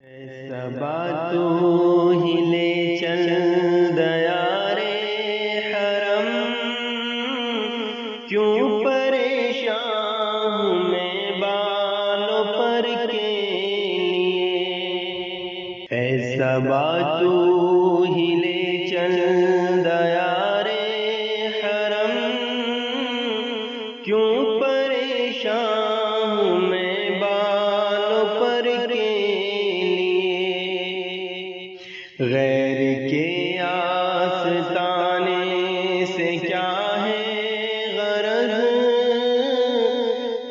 صبا تو ہی لے چل دیار حرم، کیوں پریشان ہوں میں بالوں پر کے لیے۔ اے صبا تو ہی لے چل دیار حرم، کیوں پریشان ہوں میں بالوں پر کے غیر کے آستانے سے کیا ہے غرض،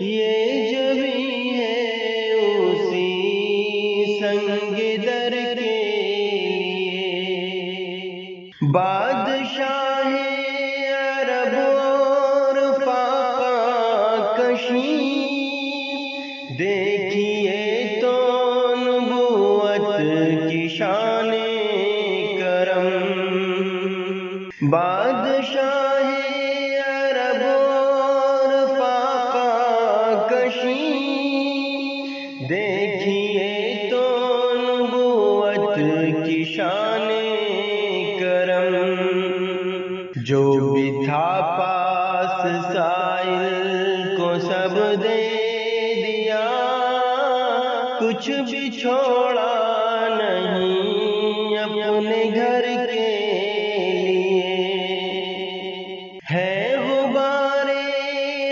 یہ جبھی ہے اسی سنگ در کے لیے۔ بادشاہ عرب اور فاقہ کشی، دیکھیے تو نبوت کی شان بادشاہ عرب اور فاقہ کشی، دیکھیے تو نبوت کی شان کرم۔ جو بھی تھا پاس سائل کو سب دے دیا، کچھ بھی چھوڑا نہیں اپنے گھر کے ہے۔ غبارے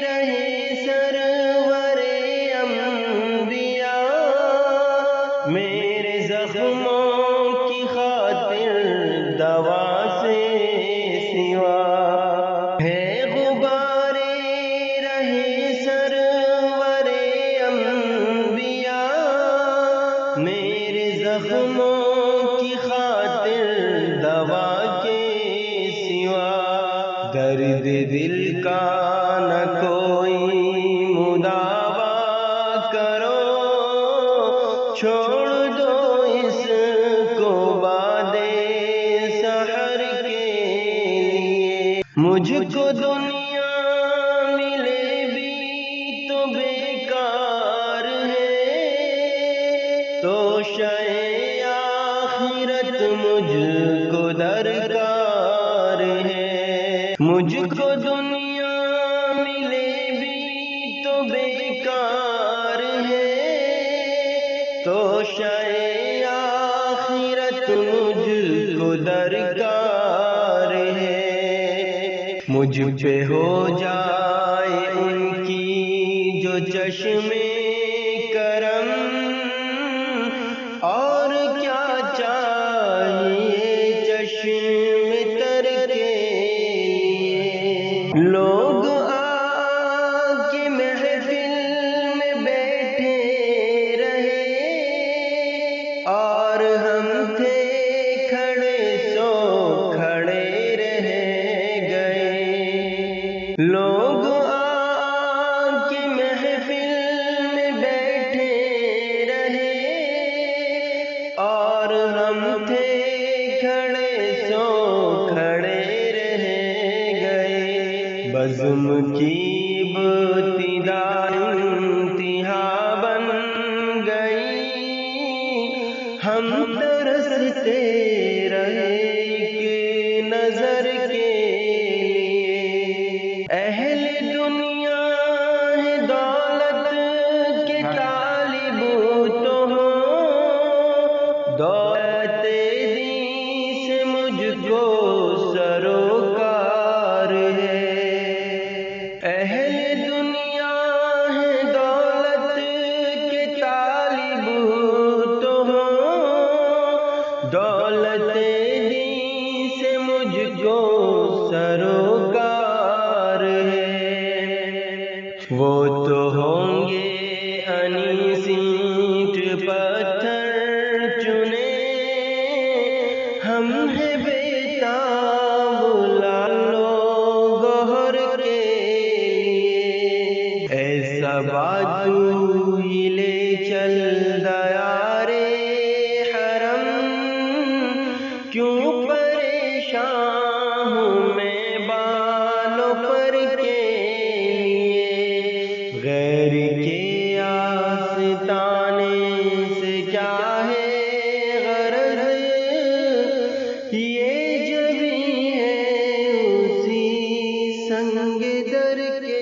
رہے سرور انبیاء، میرے زخموں کی خاطر دوا سے سوا ہے۔ غبارے رہے سرور انبیاء، میرے زخموں کی خاطر دوا کے سوا۔ درد دل کا نہ کوئی مداوا کرو، چھوڑ دو اس کو بعد سحر کے لیے۔ مجھ کو دنیا ملے بھی تو بیکار ہے، تو شے آخرت مجھ کو درکار ہے۔ مجھ کو دنیا ملے بھی تو بیکار ہے، تو شے آخرت مجھ کو درکار ہے۔ مجھ پہ ہو جائے ان کی جو چشم کرم، اور کیا چاہیے چشم تر کے لیے۔ لوگ آ کے محفل میں بیٹھے رہے، اور ہم تھے کھڑے سو کھڑے رہ گئے۔ لوگ آ کے محفل میں بیٹھے رہے، اور ہم تھے کھڑے سو کھڑے رہ گئے۔ بزم کی ابتدا انتہا بن گئی، ہم ترستے رہے کہ نظر کے لیے۔ اہل دنیا ہے دولت کے طالب تو ہوں، دولت دین سے مجھ کو سروکار ہے۔ اہل دنیا ہے دولت کے طالب تو ہوں، دولت دین سے مجھ کو سروکار ہے۔ وہ تو ہوں گے انیس اینٹ پتھر چنے، ہم ہیں بیتاب در کے